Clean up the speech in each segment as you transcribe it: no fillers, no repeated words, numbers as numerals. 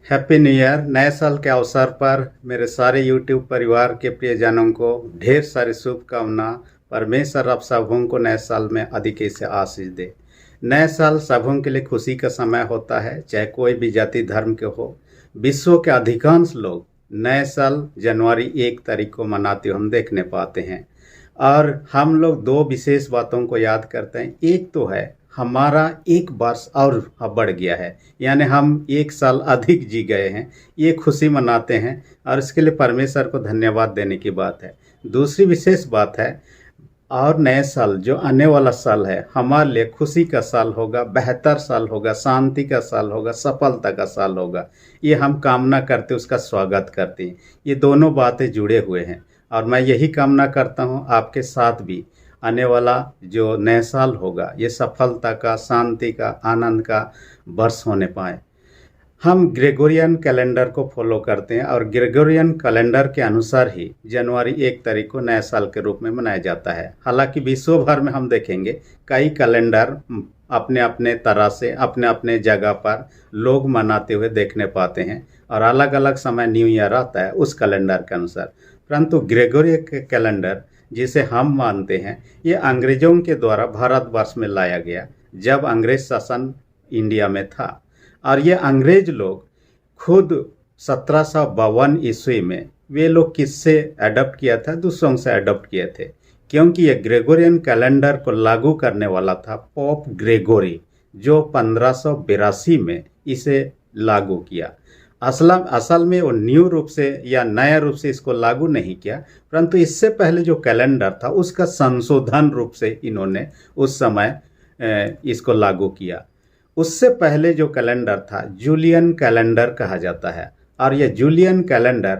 Happy new year. नए साल के अवसर पर मेरे सारे यूट्यूब परिवार के प्रियजनों को ढेर सारी शुभकामना। परमेश्वर आप सबों को नए साल में अधिक से आशीष दे। नए साल सबों के लिए खुशी का समय होता है, चाहे कोई भी जाति धर्म के हो। विश्व के अधिकांश लोग नए साल जनवरी 1 तारीख को मनाते हुए हम देखने पाते हैं। और हम लोग दो विशेष बातों को याद करते हैं। एक तो है हमारा एक वर्ष और बढ़ गया है, यानी हम 1 साल अधिक जी गए हैं, ये खुशी मनाते हैं और इसके लिए परमेश्वर को धन्यवाद देने की बात है। दूसरी विशेष बात है, और नए साल जो आने वाला साल है हमारे लिए खुशी का साल होगा, बेहतर साल होगा, शांति का साल होगा, सफलता का साल होगा। ये हम कामना करते, उसका स्वागत करते हैं। ये दोनों बातें जुड़े हुए हैं और मैं यही कामना करता हूँ आपके साथ भी आने वाला जो नया साल होगा ये सफलता का, शांति का, आनंद का वर्ष होने पाए। हम ग्रेगोरियन कैलेंडर को फॉलो करते हैं और ग्रेगोरियन कैलेंडर के अनुसार ही जनवरी 1 तारीख को नए साल के रूप में मनाया जाता है। हालांकि विश्व भर में हम देखेंगे कई कैलेंडर अपने अपने तरह से अपने अपने जगह पर लोग मनाते हुए देखने पाते हैं और अलग अलग समय न्यू ईयर आता है उस कैलेंडर के अनुसार। परंतु ग्रेगोरियन कैलेंडर जिसे हम मानते हैं ये अंग्रेजों के द्वारा भारतवर्ष में लाया गया जब अंग्रेज शासन इंडिया में था। और ये अंग्रेज लोग खुद 1752 ईस्वी में वे लोग किससे अडॉप्ट किया था? दूसरों से अडॉप्ट किए थे, क्योंकि ये ग्रेगोरियन कैलेंडर को लागू करने वाला था पोप ग्रेगोरी, जो 1582 में इसे लागू किया। असल में वो न्यू रूप से या नया रूप से इसको लागू नहीं किया, परंतु इससे पहले जो कैलेंडर था उसका संशोधन रूप से इन्होंने उस समय इसको लागू किया। उससे पहले जो कैलेंडर था जूलियन कैलेंडर कहा जाता है और यह जूलियन कैलेंडर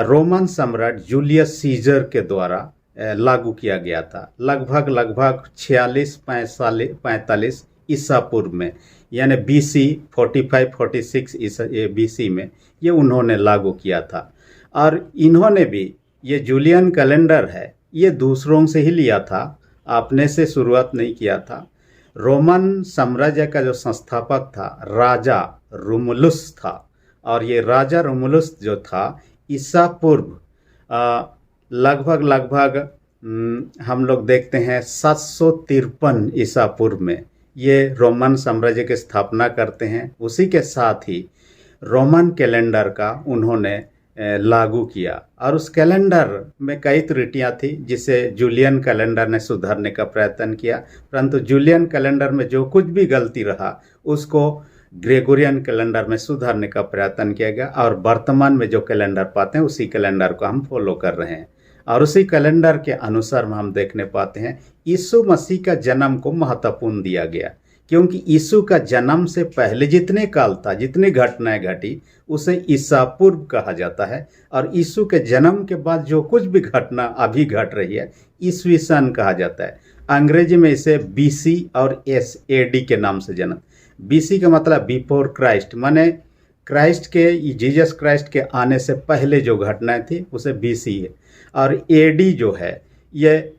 रोमन सम्राट जूलियस सीजर के द्वारा लागू किया गया था लगभग 46-45 ईसा पूर्व में, यानी BC 45-46 BC में ये उन्होंने लागू किया था। और इन्होंने भी ये जूलियन कैलेंडर है ये दूसरों से ही लिया था, अपने से शुरुआत नहीं किया था। रोमन साम्राज्य का जो संस्थापक था राजा रोमुलस था और ये राजा रोमुलस जो था ईसा पूर्व लगभग हम लोग देखते हैं 753 ईसा पूर्व में ये रोमन साम्राज्य की स्थापना करते हैं। उसी के साथ ही रोमन कैलेंडर का उन्होंने लागू किया और उस कैलेंडर में कई त्रुटियां थी जिसे जूलियन कैलेंडर ने सुधारने का प्रयत्न किया, परंतु जूलियन कैलेंडर में जो कुछ भी गलती रहा उसको ग्रेगोरियन कैलेंडर में सुधारने का प्रयत्न किया गया और वर्तमान में जो कैलेंडर पाते हैं उसी कैलेंडर को हम फॉलो कर रहे हैं। और उसी कैलेंडर के अनुसार हम देखने पाते हैं यीशु मसीह का जन्म को महत्वपूर्ण दिया गया, क्योंकि यीशु का जन्म से पहले जितने काल था, जितनी घटनाएं घटी उसे ईसा पूर्व कहा जाता है और यीशु के जन्म के बाद जो कुछ भी घटना अभी घट रही है ईस्वी सन कहा जाता है। अंग्रेजी में इसे BC और AD के नाम से जाना। BC का मतलब बिफोर क्राइस्ट, माने क्राइस्ट के, जीसस क्राइस्ट के आने से पहले जो घटनाएं थी उसे BC है। और AD जो है ये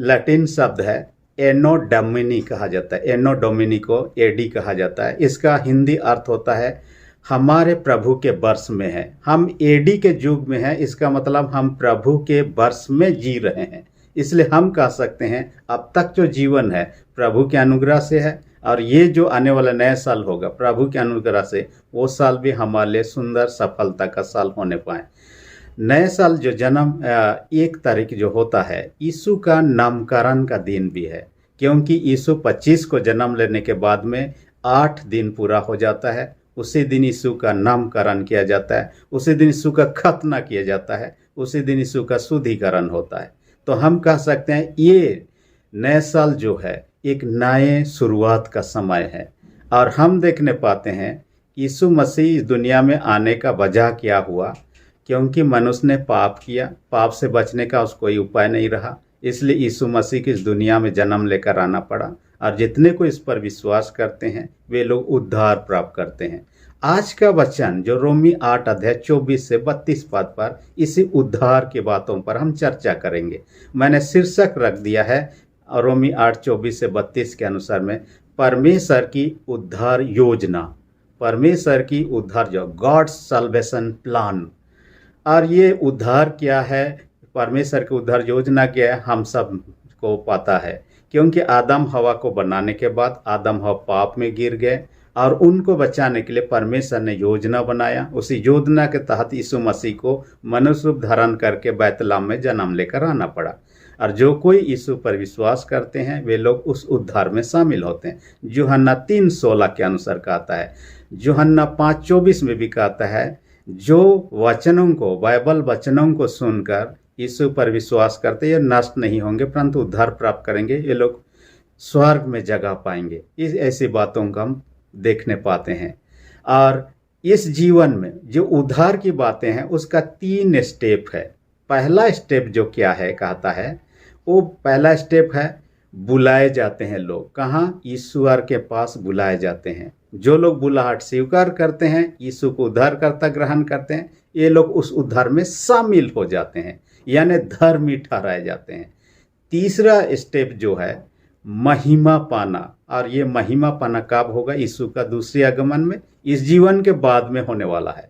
लैटिन शब्द है एनो डोमिनी कहा जाता है, एनो डोमिनी को AD कहा जाता है। इसका हिंदी अर्थ होता है हमारे प्रभु के वर्ष में है। हम AD के युग में हैं, इसका मतलब हम प्रभु के वर्ष में जी रहे हैं। इसलिए हम कह सकते हैं अब तक जो जीवन है प्रभु के अनुग्रह से है और ये जो आने वाला नया साल होगा प्रभु के अनुग्रह से, वो साल भी हमारे लिए सुंदर सफलता का साल होने पाए। नए साल जो जन्म 1 तारीख जो होता है यीशु का नामकरण का दिन भी है, क्योंकि यीशु 25 को जन्म लेने के बाद में 8 दिन पूरा हो जाता है। उसी दिन यीशु का नामकरण किया जाता है, उसी दिन यीशु का खतना किया जाता है, उसी दिन यीशु का शुद्धिकरण होता है। तो हम कह सकते हैं ये नए साल जो है एक नए शुरुआत का समय है। और हम देखने पाते हैं यीशु मसीह इस दुनिया में आने का वजह क्या हुआ, क्योंकि मनुष्य ने पाप किया, पाप से बचने का उसको कोई उपाय नहीं रहा, इसलिए यीशु मसीह की इस दुनिया में जन्म लेकर आना पड़ा और जितने को इस पर विश्वास करते हैं वे लोग उद्धार प्राप्त करते हैं। आज का वचन जो रोमी 8 अध्याय 24 से 32 पद पर इसी उद्धार की बातों पर हम चर्चा करेंगे। मैंने शीर्षक रख दिया है रोमी 8 24 से 32 के अनुसार में परमेश्वर की उद्धार योजना। परमेश्वर की उद्धार जो गॉड्स सल्वेशन प्लान। और ये उद्धार क्या है, परमेश्वर की उद्धार योजना क्या है, हम सब को पता है। क्योंकि आदम हवा को बनाने के बाद आदम हवा पाप में गिर गए और उनको बचाने के लिए परमेश्वर ने योजना बनाया। उसी योजना के तहत यीशु मसीह को मनुष्य रूप धारण करके बैतलहम में जन्म लेकर आना पड़ा। और जो कोई यीशु पर विश्वास करते हैं वे लोग उस उद्धार में शामिल होते हैं। यूहन्ना 3:16 के अनुसार कहता है। यूहन्ना 5:24 में भी कहता है, जो वचनों को, बाइबल वचनों को सुनकर यीशु पर विश्वास करते ये नष्ट नहीं होंगे परंतु उद्धार प्राप्त करेंगे, ये लोग स्वर्ग में जगह पाएंगे। इस ऐसी बातों को हम देखने पाते हैं। और इस जीवन में जो उद्धार की बातें हैं उसका 3 स्टेप है। पहला स्टेप जो क्या है कहता है, वो पहला स्टेप है बुलाए जाते हैं लोग। कहाँ? ईश्वर के पास बुलाए जाते हैं। जो लोग बुलाहट स्वीकार करते हैं, यीशु को उद्धारकर्ता ग्रहण करते हैं, ये लोग उस उद्धार में शामिल हो जाते हैं, यानी धर्मी ठहराए जाते हैं। तीसरा स्टेप जो है महिमा पाना, और ये महिमा पाना कब होगा? यीशु का दूसरे आगमन में, इस जीवन के बाद में होने वाला है।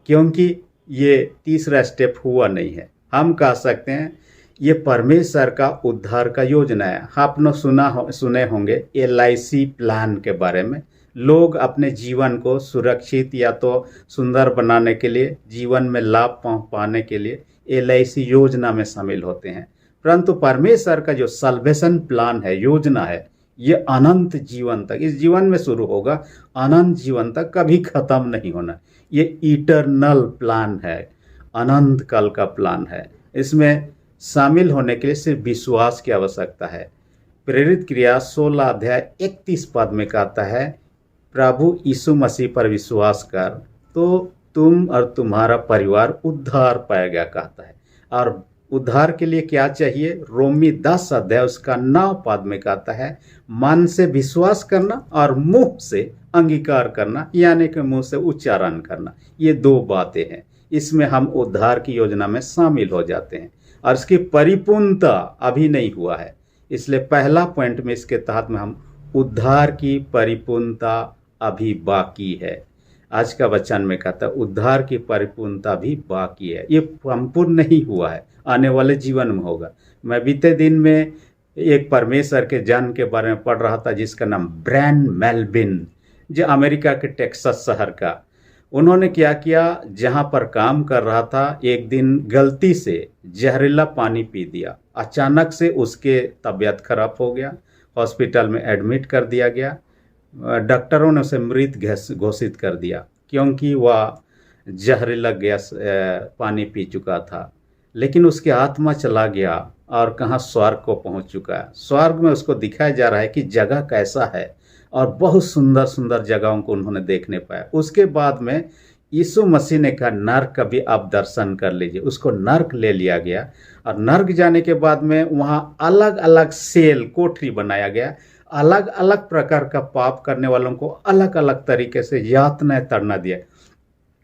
क्योंकि ये तीसरा स्टेप हुआ नहीं है। हम कह सकते हैं ये परमेश्वर का उद्धार का योजना है। आपने सुने होंगे LIC प्लान के बारे में। लोग अपने जीवन को सुरक्षित या तो सुंदर बनाने के लिए, जीवन में लाभ पाने के लिए LIC योजना में शामिल होते हैं। परंतु परमेश्वर का जो सल्वेशन प्लान है, योजना है, ये अनंत जीवन तक, इस जीवन में शुरू होगा, अनंत जीवन तक कभी खत्म नहीं होना। ये इटरनल प्लान है, अनंत काल का प्लान है। इसमें शामिल होने के लिए सिर्फ विश्वास की आवश्यकता है। प्रेरित क्रिया 16:31 में कहता है, प्रभु यीशु मसीह पर विश्वास कर तो तुम और तुम्हारा परिवार उद्धार पाएगा कहता है। और उद्धार के लिए क्या चाहिए? रोमी 10 उसका 9 में कहता है, मन से विश्वास करना और मुंह से अंगीकार करना, यानी कि मुंह से उच्चारण करना। ये 2 बातें हैं। इसमें हम उद्धार की योजना में शामिल हो जाते हैं और इसकी परिपूर्णता अभी नहीं हुआ है। इसलिए पहला पॉइंट में इसके तहत में हम उद्धार की परिपूर्णता अभी बाकी है। आज का वचन में कहता है उद्धार की परिपूर्णता भी बाकी है, ये संपूर्ण नहीं हुआ है, आने वाले जीवन में होगा। मैं बीते दिन में एक परमेश्वर के जन के बारे में पढ़ रहा था जिसका नाम ब्रैन मेल्विन, जो अमेरिका के टेक्सास शहर का। उन्होंने क्या किया, जहां पर काम कर रहा था, एक दिन गलती से जहरीला पानी पी दिया। अचानक से उसके तबीयत खराब हो गया, हॉस्पिटल में एडमिट कर दिया गया। डॉक्टरों ने उसे मृत घोषित कर दिया क्योंकि वह जहरीला गैस पानी पी चुका था। लेकिन उसकी आत्मा चला गया और कहाँ स्वर्ग को पहुंच चुका है। स्वर्ग में उसको दिखाया जा रहा है कि जगह कैसा है और बहुत सुंदर सुंदर जगहों को उन्होंने देखने पाया। उसके बाद में यीशु मसीह ने कहा नर्क का भी आप दर्शन कर लीजिए। उसको नर्क ले लिया गया और नर्क जाने के बाद में वहाँ अलग अलग सेल कोठरी बनाया गया। अलग अलग प्रकार का पाप करने वालों को अलग अलग तरीके से यातनाएं तड़ना दिया।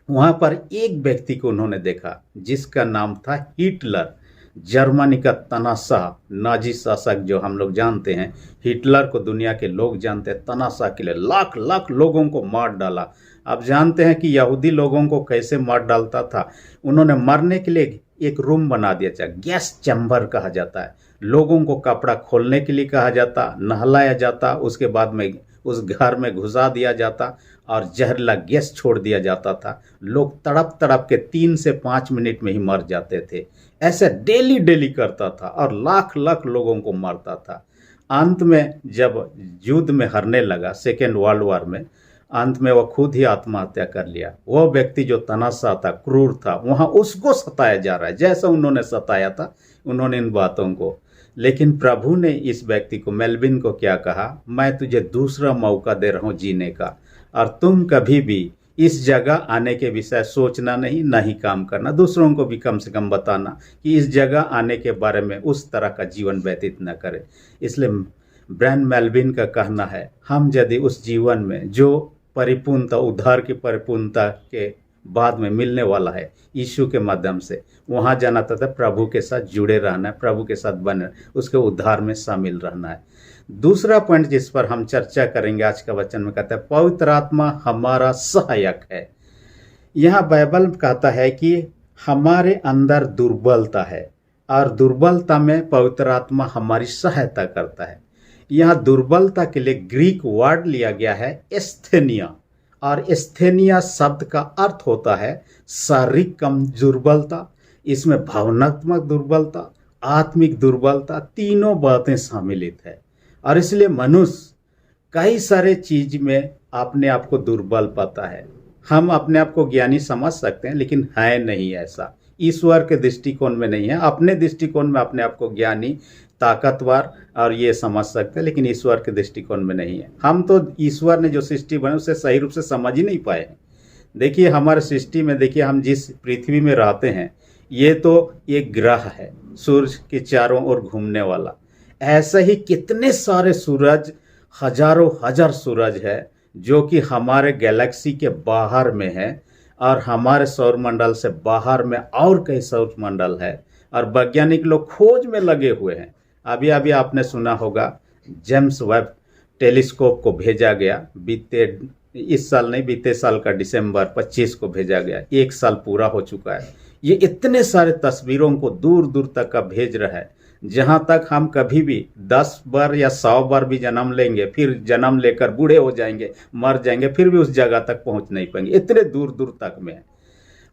वहाँ पर एक व्यक्ति को उन्होंने देखा जिसका नाम था हिटलर, जर्मनी का तनाशाह, नाजी शासक जो हम लोग जानते हैं। हिटलर को दुनिया के लोग जानते हैं, तनाशाह के लिए लाख लाख लोगों को मार डाला। आप जानते हैं कि यहूदी लोगों को कैसे मार डालता था। उन्होंने मरने के लिए एक रूम बना दिया था, गैस चैम्बर कहा जाता है। लोगों को कपड़ा खोलने के लिए कहा जाता, नहलाया जाता, उसके बाद में उस घर में घुसा दिया जाता और जहरीला गैस छोड़ दिया जाता था। लोग तड़प तड़प के 3 से 5 मिनट में ही मर जाते थे। ऐसे डेली डेली करता था और लाख लाख लोगों को मारता था। अंत में जब युद्ध में हारने लगा, सेकेंड वर्ल्ड वॉर में, अंत में वह खुद ही आत्महत्या कर लिया। वह व्यक्ति जो तनाशाह था, क्रूर था, वहाँ उसको सताया जा रहा है जैसा उन्होंने सताया था उन्होंने इन बातों को। लेकिन प्रभु ने इस व्यक्ति को, मेल्विन को क्या कहा, मैं तुझे दूसरा मौका दे रहा हूँ जीने का, और तुम कभी भी इस जगह आने के विषय सोचना नहीं, ना ही काम करना। दूसरों को भी कम से कम बताना कि इस जगह आने के बारे में उस तरह का जीवन व्यतीत न करें। इसलिए ब्रैन मेल्विन का कहना है, हम यदि उस जीवन में जो परिपूर्णता, उद्धार की परिपूर्णता के बाद में मिलने वाला है यीशु के माध्यम से। वहाँ जाना था प्रभु के साथ जुड़े रहना है, प्रभु के साथ बने, उसके उद्धार में शामिल रहना है। दूसरा पॉइंट जिस पर हम चर्चा करेंगे आज का वचन में कहता है पवित्र आत्मा हमारा सहायक है। यहाँ बाइबल कहता है कि हमारे अंदर दुर्बलता है और दुर्बलता में पवित्र आत्मा हमारी सहायता करता है। यहाँ दुर्बलता के लिए ग्रीक वर्ड लिया गया है एस्थेनिया, और एस्थेनिया शब्द का अर्थ होता है शारीरिक कम दुर्बलता, इसमें भावनात्मक दुर्बलता, आत्मिक दुर्बलता, तीनों बातें सम्मिलित है। और इसलिए मनुष्य कई सारे चीज में अपने आप को दुर्बल पाता है। हम अपने आप को ज्ञानी समझ सकते हैं लेकिन है नहीं ऐसा, ईश्वर के दृष्टिकोण में नहीं है। अपने दृष्टिकोण में अपने आप को ज्ञानी, ताकतवर और ये समझ सकते हैं, लेकिन ईश्वर के दृष्टिकोण में नहीं है। हम तो ईश्वर ने जो सृष्टि बनाई उसे सही रूप से समझ ही नहीं पाए हैं। देखिए हमारे सृष्टि में, देखिए हम जिस पृथ्वी में रहते हैं ये तो एक ग्रह है सूरज के चारों ओर घूमने वाला। ऐसे ही कितने सारे सूरज, हजारों हजार सूरज है जो कि हमारे गैलेक्सी के बाहर में है, और हमारे सौरमंडल से बाहर में और कई सौरमंडल है, और वैज्ञानिक लोग खोज में लगे हुए हैं। अभी अभी आपने सुना होगा जेम्स वेब टेलीस्कोप को भेजा गया, बीते साल का दिसंबर 25 को भेजा गया, 1 साल पूरा हो चुका है। ये इतने सारे तस्वीरों को दूर दूर तक का भेज रहा है, जहां तक हम कभी भी 10 बार या 100 बार भी जन्म लेंगे, फिर जन्म लेकर बूढ़े हो जाएंगे, मर जाएंगे, फिर भी उस जगह तक पहुंच नहीं पाएंगे, इतने दूर दूर तक में है।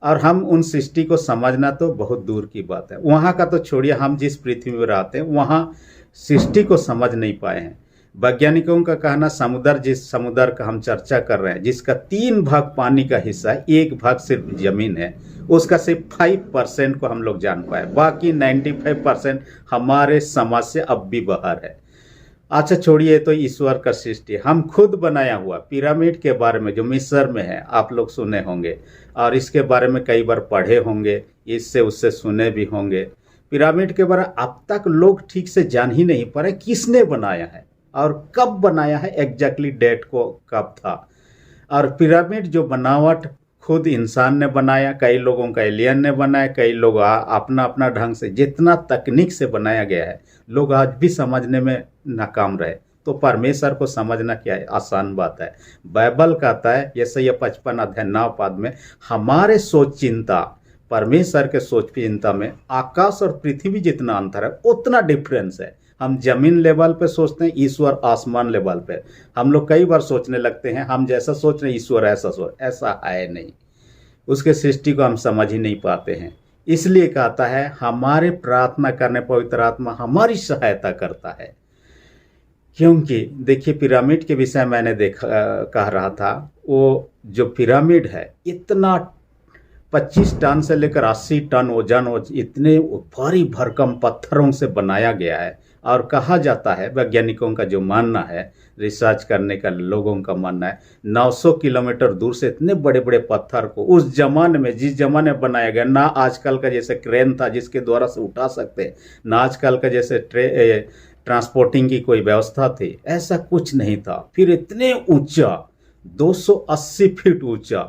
और हम उन सृष्टि को समझना तो बहुत दूर की बात है। वहाँ का तो छोड़िए, हम जिस पृथ्वी में रहते हैं वहाँ सृष्टि को समझ नहीं पाए हैं। वैज्ञानिकों का कहना, जिस समुद्र का हम चर्चा कर रहे हैं, जिसका 3 भाग पानी का हिस्सा है, 1 भाग सिर्फ जमीन है, उसका सिर्फ 5% को हम लोग जान पाए, बाकी 95% हमारे समझ से अब भी बाहर है। अच्छा छोड़िए, तो ईश्वर का सृष्टि हम खुद बनाया हुआ पिरामिड के बारे में जो मिस्र में है आप लोग सुने होंगे, और इसके बारे में कई बार पढ़े होंगे, इससे उससे सुने भी होंगे। पिरामिड के बारे में अब तक लोग ठीक से जान ही नहीं पाए किसने बनाया है और कब बनाया है, एग्जैक्टली डेट को कब था। और पिरामिड जो बनावट खुद इंसान ने बनाया, कई लोगों का एलियन ने बनाया, कई लोग अपना अपना ढंग से, जितना तकनीक से बनाया गया है, लोग आज भी समझने में नाकाम रहे। तो परमेश्वर को समझना क्या है, आसान बात है। बाइबल कहता है यशायाह 55 अध्याय 9 पद में, हमारे सोच चिंता, परमेश्वर के सोच चिंता में आकाश और पृथ्वी जितना अंतर है उतना डिफरेंस है। हम जमीन लेवल पे सोचते हैं, ईश्वर आसमान लेवल पे। हम लोग कई बार सोचने लगते हैं हम जैसा सोच रहे हैं ईश्वर ऐसा है नहीं। उसके सृष्टि को हम समझ ही नहीं पाते हैं। इसलिए कहता है हमारे प्रार्थना करने पवित्र आत्मा हमारी सहायता करता है। क्योंकि देखिए पिरामिड के विषय मैंने कह रहा था, वो जो पिरामिड है इतना 25 टन से लेकर 80 टन वजन, इतने भारी भरकम पत्थरों से बनाया गया है। और कहा जाता है, वैज्ञानिकों का जो मानना है, रिसर्च करने का लोगों का मानना है, 900 किलोमीटर दूर से इतने बड़े बड़े पत्थर को उस जमाने में, जिस जमाने में बनाया गया, ना आजकल का जैसे क्रेन था जिसके द्वारा से उठा सकते, ना आजकल का जैसे ट्रांसपोर्टिंग की कोई व्यवस्था थी, ऐसा कुछ नहीं था। फिर इतने ऊंचा 280 फीट ऊंचा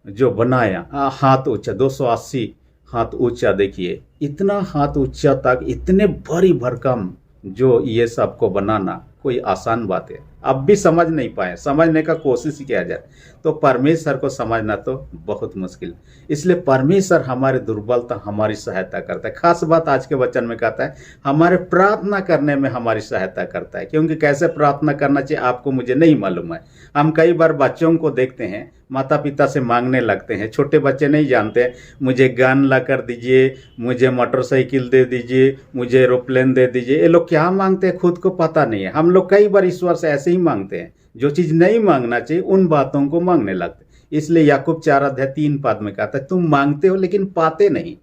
जो बनाया, हाथ ऊंचा, 280 हाथ ऊंचा, देखिए इतना हाथ ऊंचा तक, इतने भारी भरकम जो ये सब को बनाना कोई आसान बात है। अब भी समझ नहीं पाए, समझने का कोशिश किया जाए तो परमेश्वर को समझना तो बहुत मुश्किल। इसलिए परमेश्वर हमारी दुर्बलता हमारी सहायता करता है। खास बात आज के वचन में कहता है हमारे प्रार्थना करने में हमारी सहायता करता है। क्योंकि कैसे प्रार्थना करना चाहिए आपको मुझे नहीं मालूम है। हम कई बार बच्चों को देखते हैं माता पिता से मांगने लगते हैं। छोटे बच्चे नहीं जानते, मुझे गन ला कर दीजिए, मुझे मोटरसाइकिल दे दीजिए, मुझे एरोप्लेन दे दीजिए। ये लोग क्या मांगते हैं खुद को पता नहीं है। हम लोग कई बार ईश्वर से ऐसे ही मांगते हैं, जो चीज़ नहीं मांगना चाहिए उन बातों को मांगने लगते। इसलिए याकूब 4 अध्याय 3 पद में कहता है तुम मांगते हो लेकिन पाते नहीं,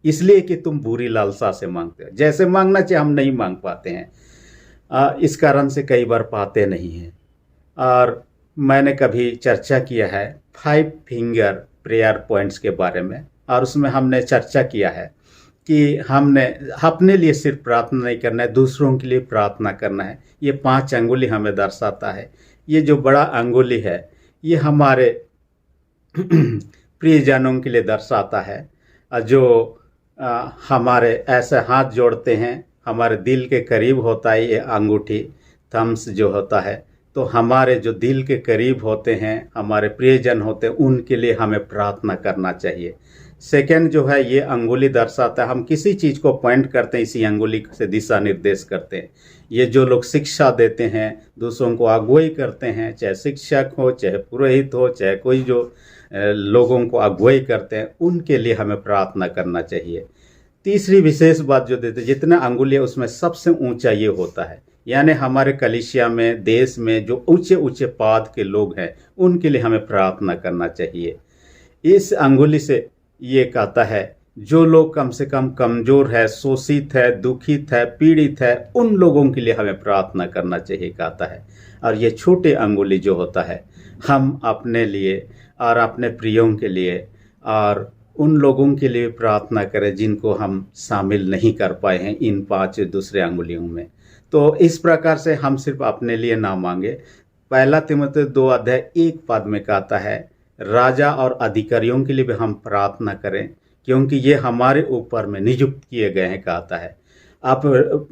इसलिए कि तुम बुरी लालसा से मांगते हो। जैसे मांगना चाहिए हम नहीं मांग पाते हैं, इस कारण से कई बार पाते नहीं हैं। और मैंने कभी चर्चा किया है 5 फिंगर प्रेयर पॉइंट्स के बारे में, और उसमें हमने चर्चा किया है कि हमने अपने लिए सिर्फ प्रार्थना नहीं करना है, दूसरों के लिए प्रार्थना करना है। ये 5 अंगुली हमें दर्शाता है। ये जो बड़ा अंगुली है ये हमारे प्रियजनों के लिए दर्शाता है। जो हमारे ऐसे हाथ जोड़ते हैं, हमारे दिल के करीब होता है ये अंगूठी, थम्स जो होता है। तो हमारे जो दिल के करीब होते हैं, हमारे प्रियजन होते हैं, उनके लिए हमें प्रार्थना करना चाहिए। सेकंड जो है, ये अंगुली दर्शाता है, हम किसी चीज़ को पॉइंट करते हैं, इसी अंगुली से दिशा निर्देश करते हैं। ये जो लोग शिक्षा देते हैं, दूसरों को अगुवाई करते हैं, चाहे शिक्षक हो, चाहे पुरोहित हो, चाहे कोई जो लोगों को अगुवाई करते हैं, उनके लिए हमें प्रार्थना करना चाहिए। तीसरी विशेष बात जो देते, जितना अंगुली है उसमें सबसे ऊंचा ये होता है, यानी हमारे कलीसिया में, देश में जो ऊंचे ऊंचे पद के लोग हैं, उनके लिए हमें प्रार्थना करना चाहिए। इस अंगुली से ये कहता है, जो लोग कम से कम कमजोर है, शोषित है, दुखित है, पीड़ित है, उन लोगों के लिए हमें प्रार्थना करना चाहिए कहता है। और ये छोटे अंगुली जो होता है, हम अपने लिए और अपने प्रियों के लिए और उन लोगों के लिए प्रार्थना करें जिनको हम शामिल नहीं कर पाए हैं इन 5 दूसरे अंगुलियों में। तो इस प्रकार से हम सिर्फ अपने लिए ना मांगे। पहला तीमुथियुस 2:1 में कहता है, राजा और अधिकारियों के लिए भी हम प्रार्थना करें, क्योंकि ये हमारे ऊपर में नियुक्त किए गए हैं कहता है। आप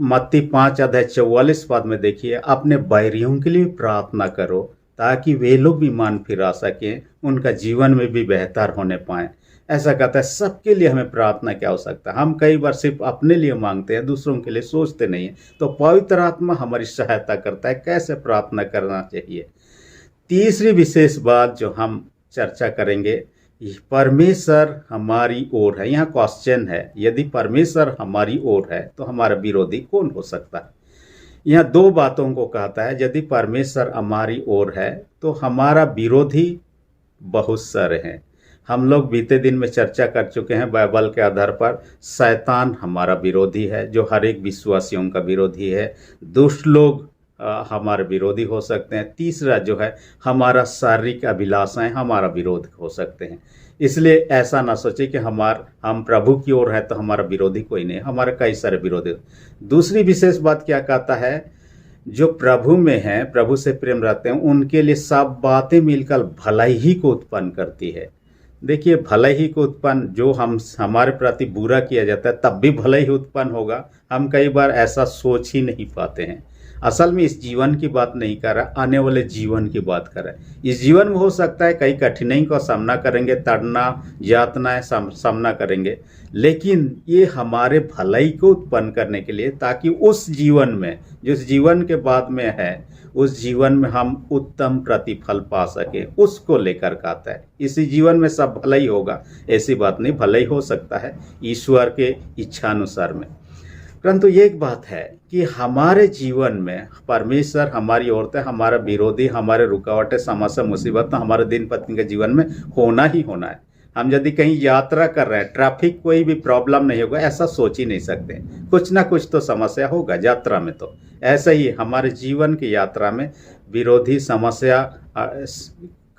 मत्ती 5:44 में देखिए, अपने बैरियों के लिए प्रार्थना करो ताकि वे लोग भी मन फिरा सकें, उनका जीवन में भी बेहतर होने पाए। ऐसा कहता है, सबके लिए हमें प्रार्थना की आवश्यकता। हम कई बार सिर्फ अपने लिए मांगते हैं, दूसरों के लिए सोचते नहीं हैं। तो पवित्र आत्मा हमारी सहायता करता है कैसे प्रार्थना करना चाहिए। तीसरी विशेष बात जो हम चर्चा करेंगे, परमेश्वर हमारी ओर है। यहाँ क्वेश्चन है, यदि परमेश्वर हमारी ओर है तो हमारा विरोधी कौन हो सकता है। यहाँ 2 बातों को कहता है, यदि परमेश्वर हमारी ओर है तो हमारा विरोधी बहुत सारे हैं। हम लोग बीते दिन में चर्चा कर चुके हैं बाइबल के आधार पर, शैतान हमारा विरोधी है, जो हर एक विश्वासियों का विरोधी है। दुष्ट लोग हमारे विरोधी हो सकते हैं। तीसरा जो है, हमारा शारीरिक अभिलाषाएं हमारा विरोध हो सकते हैं। इसलिए ऐसा ना सोचे कि हम प्रभु की ओर है तो हमारा विरोधी कोई नहीं, हमारे कई सारे विरोधी। दूसरी विशेष बात क्या कहता है, जो प्रभु में हैं, प्रभु से प्रेम रखते हैं, उनके लिए सब बातें मिलकर भलाई ही को उत्पन्न करती है। देखिए, भलाई ही को उत्पन्न, जो हमारे प्रति बुरा किया जाता है तब भी भलाई ही उत्पन्न होगा। हम कई बार ऐसा सोच ही नहीं पाते हैं। असल में इस जीवन की बात नहीं कर रहा, आने वाले जीवन की बात कर रहा है। इस जीवन में हो सकता है कई कठिनाई का सामना करेंगे, तड़ना यातनाएं सामना करेंगे, लेकिन ये हमारे भलाई को उत्पन्न करने के लिए, ताकि उस जीवन में, जिस जीवन के बाद में है, उस जीवन में हम उत्तम प्रतिफल पा सके, उसको लेकर कहता है। इसी जीवन में सब भलाई होगा ऐसी बात नहीं, भलाई हो सकता है ईश्वर के इच्छानुसार में। परंतु एक बात है कि हमारे जीवन में परमेश्वर हमारी ओर है, हमारा विरोधी, हमारे रुकावटें, समस्या, मुसीबत हमारे दिन पत्नी के जीवन में होना ही होना है। हम यदि कहीं यात्रा कर रहे हैं, ट्रैफिक कोई भी प्रॉब्लम नहीं होगा ऐसा सोच ही नहीं सकते। कुछ ना कुछ तो समस्या होगा यात्रा में। तो ऐसा ही हमारे जीवन की यात्रा में विरोधी, समस्या,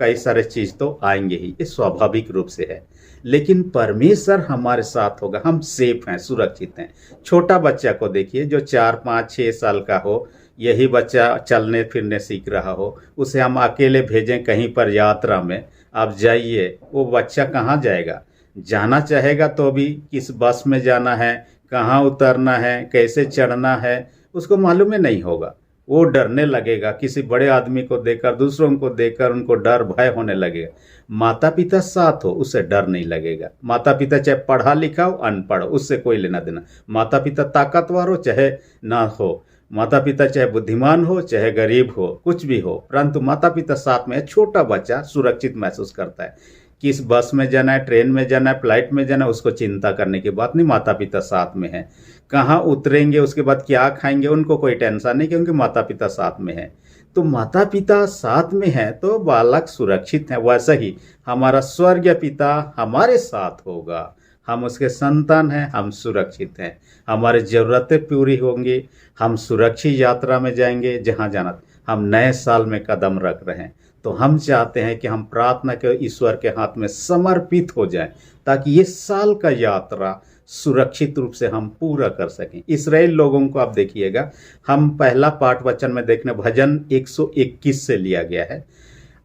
कई सारे चीज तो आएंगे ही, ये स्वाभाविक रूप से है। लेकिन परमेश्वर हमारे साथ होगा, हम सेफ हैं, सुरक्षित हैं। छोटा बच्चा को देखिए, जो 4, 5, 6 साल का हो, यही बच्चा चलने फिरने सीख रहा हो, उसे हम अकेले भेजें कहीं पर यात्रा में, आप जाइए, वो बच्चा कहाँ जाएगा? जाना चाहेगा तो भी किस बस में जाना है, कहाँ उतरना है, कैसे चढ़ना है, उसको मालूम ही नहीं होगा। वो डरने लगेगा, किसी बड़े आदमी को देखकर, दूसरों को देखकर उनको डर भय होने लगेगा। माता पिता साथ हो, उससे डर नहीं लगेगा। माता पिता चाहे पढ़ा लिखा हो, अनपढ़ हो, उससे कोई लेना देना। माता पिता ताकतवर हो चाहे ना हो, माता पिता चाहे बुद्धिमान हो चाहे गरीब हो, कुछ भी हो, परंतु माता पिता साथ में है। छोटा बच्चा सुरक्षित महसूस करता है। किस बस में जाना है, ट्रेन में जाना है, फ्लाइट में जाना है, उसको चिंता करने की बात नहीं, माता पिता साथ में है। कहाँ उतरेंगे, उसके बाद क्या खाएंगे, उनको कोई टेंशन नहीं, क्योंकि माता पिता साथ में है। तो माता पिता साथ में है तो बालक सुरक्षित है। वैसा ही हमारा स्वर्गीय पिता हमारे साथ होगा, हम उसके संतान हैं, हम सुरक्षित हैं, हमारी ज़रूरतें पूरी होंगी, हम सुरक्षित यात्रा में जाएंगे जहाँ जाना। हम नए साल में कदम रख रहे हैं, तो हम चाहते हैं कि हम प्रार्थना के ईश्वर के हाथ में समर्पित हो जाएं, ताकि ये साल का यात्रा सुरक्षित रूप से हम पूरा कर सकें। इस्राएल लोगों को आप देखिएगा, हम पहला पाठ वचन में देखने, भजन 121 से लिया गया है।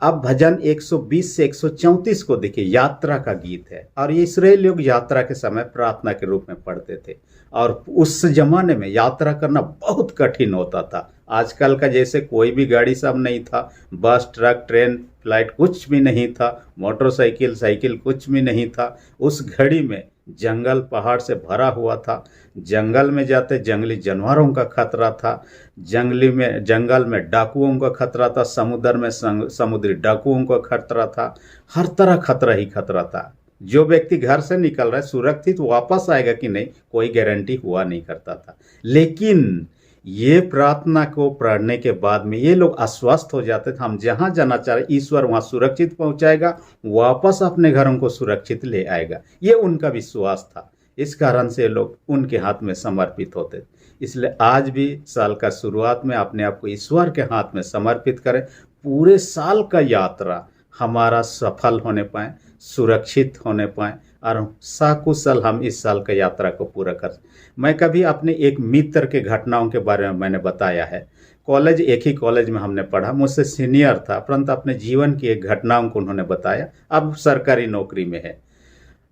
अब भजन 120 से 134 को देखिए, यात्रा का गीत है और ये इस्राएल लोग यात्रा के समय प्रार्थना के रूप में पढ़ते थे। और उस जमाने में यात्रा करना बहुत कठिन होता था। आजकल का जैसे कोई भी गाड़ी सब नहीं था, बस ट्रक ट्रेन फ्लाइट कुछ भी नहीं था, मोटरसाइकिल साइकिल कुछ भी नहीं था। उस घड़ी में जंगल पहाड़ से भरा हुआ था। जंगल में जाते जंगली जानवरों का खतरा था, जंगल में डाकुओं का खतरा था, समुद्र में समुद्री डाकुओं का खतरा था। हर तरह खतरा ही खतरा था। जो व्यक्ति घर से निकल रहा है सुरक्षित वापस आएगा कि नहीं, कोई गारंटी हुआ नहीं करता था। लेकिन ये प्रार्थना को पढ़ने के बाद में ये लोग आश्वस्त हो जाते थे, हम जहाँ जाना चाह रहे ईश्वर वहाँ सुरक्षित पहुँचाएगा, वापस अपने घरों को सुरक्षित ले आएगा। ये उनका विश्वास था। इस कारण से लोग उनके हाथ में समर्पित होते थे। इसलिए आज भी साल का शुरुआत में अपने आप को ईश्वर के हाथ में समर्पित करें। पूरे साल का यात्रा हमारा सफल होने पाए, सुरक्षित होने पाए और सकुशल हम इस साल का यात्रा को पूरा कर। मैं कभी अपने एक मित्र के घटनाओं के बारे में मैंने बताया है। कॉलेज, एक ही कॉलेज में हमने पढ़ा, मुझसे सीनियर था, परंतु अपने जीवन की एक घटनाओं को उन्होंने बताया। अब सरकारी नौकरी में है।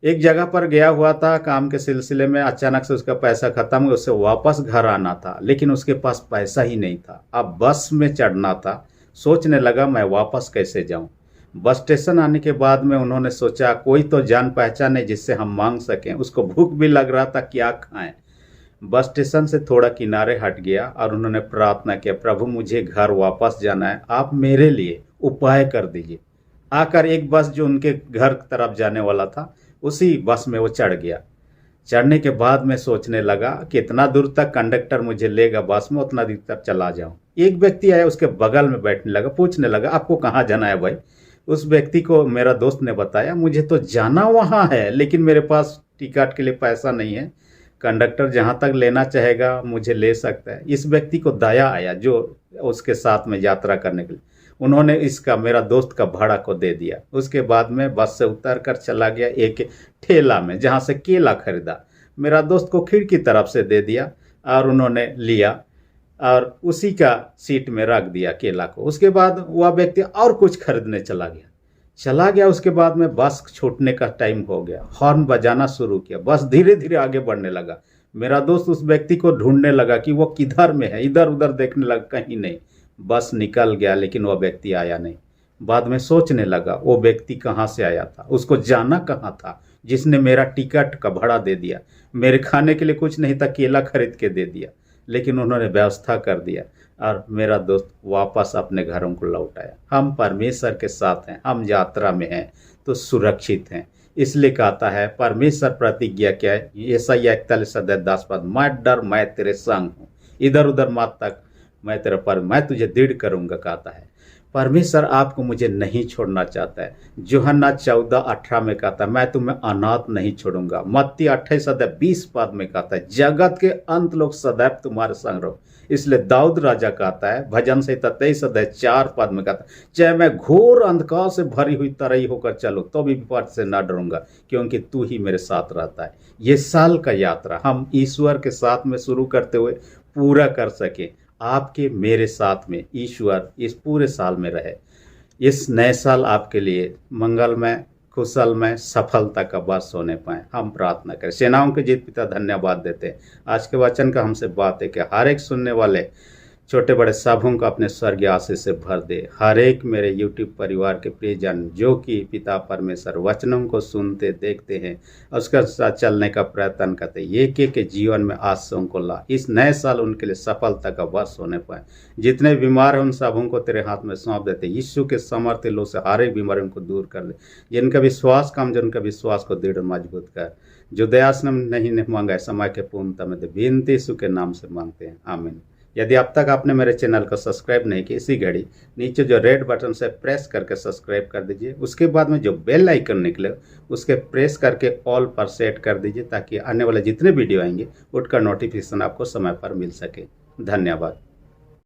एक जगह पर गया हुआ था काम के सिलसिले में, अचानक से उसका पैसा खत्म हुआ, उससे वापस घर आना था, लेकिन उसके पास पैसा ही नहीं था। अब बस में चढ़ना था, सोचने लगा मैं वापस कैसे जाऊं। बस स्टेशन आने के बाद में उन्होंने सोचा कोई तो जान पहचान है जिससे हम मांग सकें। उसको भूख भी लग रहा था, क्या खाएं। बस स्टेशन से थोड़ा किनारे हट गया और उन्होंने प्रार्थना किया, प्रभु मुझे घर वापस जाना है, आप मेरे लिए उपाय कर दीजिए। आकर एक बस जो उनके घर तरफ जाने वाला था उसी बस में वो चढ़ गया। चढ़ने के बाद मैं सोचने लगा कितना दूर तक कंडक्टर मुझे लेगा बस में, उतना दूर तक चला जाऊं। एक व्यक्ति आया, उसके बगल में बैठने लगा, पूछने लगा आपको कहाँ जाना है भाई। उस व्यक्ति को मेरा दोस्त ने बताया मुझे तो जाना वहाँ है, लेकिन मेरे पास टिकट के लिए पैसा नहीं है। कंडक्टर जहाँ तक लेना चाहेगा मुझे ले सकता है। इस व्यक्ति को दया आया जो उसके साथ में यात्रा करने के लिए, उन्होंने इसका मेरा दोस्त का भाड़ा को दे दिया। उसके बाद में बस से उतर कर चला गया एक ठेला में जहाँ से केला खरीदा। मेरा दोस्त को खिड़की तरफ से दे दिया और उन्होंने लिया और उसी का सीट में रख दिया केला को। उसके बाद वह व्यक्ति और कुछ खरीदने चला गया। उसके बाद में बस छूटने का टाइम हो गया, हॉर्न बजाना शुरू किया, बस धीरे धीरे आगे बढ़ने लगा। मेरा दोस्त उस व्यक्ति को ढूंढने लगा कि वो किधर में है, इधर उधर देखने लगा, कहीं नहीं। बस निकल गया लेकिन वह व्यक्ति आया नहीं। बाद में सोचने लगा वो व्यक्ति कहाँ से आया था, उसको जाना कहाँ था, जिसने मेरा टिकट का भाड़ा दे दिया, मेरे खाने के लिए कुछ नहीं था, केला खरीद के दे दिया, लेकिन उन्होंने व्यवस्था कर दिया और मेरा दोस्त वापस अपने घरों को लौट आया। हम परमेश्वर के साथ हैं, हम यात्रा में हैं तो सुरक्षित हैं। इसलिए कहता है परमेश्वर प्रतिज्ञा क्या है, यशायाह 41:10, मैं डर मैं तेरे संग हूँ, इधर उधर मत तक, मैं तेरा पर मैं तुझे दृढ़ करूंगा, कहता है। परमेश्वर आपको मुझे नहीं छोड़ना चाहता है। यूहन्ना 14:18 में कहता है मैं तुम्हें अनाथ नहीं छोड़ूंगा। मत्ती 28:20 में कहता है जगत के अंत लोग सदैव तुम्हारे संग रहो। इसलिए दाऊद राजा कहता है भजन संहिता 23:4 में कहता है चाहे मैं घोर अंधकार से भरी हुई तराई होकर चलो तो भी विपद से न डरूंगा, क्योंकि तू ही मेरे साथ रहता है। ये साल का यात्रा हम ईश्वर के साथ में शुरू करते हुए पूरा कर सके। आपके मेरे साथ में ईश्वर इस पूरे साल में रहे। इस नए साल आपके लिए मंगलमय, कुशलमय, सफलता का वर्ष होने पाए, हम प्रार्थना करें। सेनाओं के जीत पिता धन्यवाद देते हैं। आज के वचन का हमसे बात है कि हर एक सुनने वाले छोटे बड़े सबों को अपने स्वर्गीय आशीष से भर दे। हर एक मेरे यूट्यूब परिवार के प्रियजन जो कि पिता परमेश्वर वचनों को सुनते देखते हैं उसका साथ चलने का प्रयत्न करते, एक एक के जीवन में आशीषों को ला। इस नए साल उनके लिए सफलता का वर्ष होने पाए। जितने बीमार हैं उन सबों को तेरे हाथ में सौंप देते। यीशु के समर्थ लो से हर एक बीमारियों को दूर कर दे। जिनका विश्वास कम, जिनका विश्वास को दृढ़ मजबूत कर। जो दयास्नम नहीं मांगा है समय के पूर्णता में दे। विनती यीशु के नाम से मांगते हैं, आमीन। यदि अब तक आपने मेरे चैनल को सब्सक्राइब नहीं किया, इसी घड़ी नीचे जो रेड बटन से प्रेस करके सब्सक्राइब कर दीजिए। उसके बाद में जो बेल आइकन निकले उसके प्रेस करके ऑल पर सेट कर दीजिए, ताकि आने वाले जितने वीडियो आएंगे उसका नोटिफिकेशन आपको समय पर मिल सके। धन्यवाद।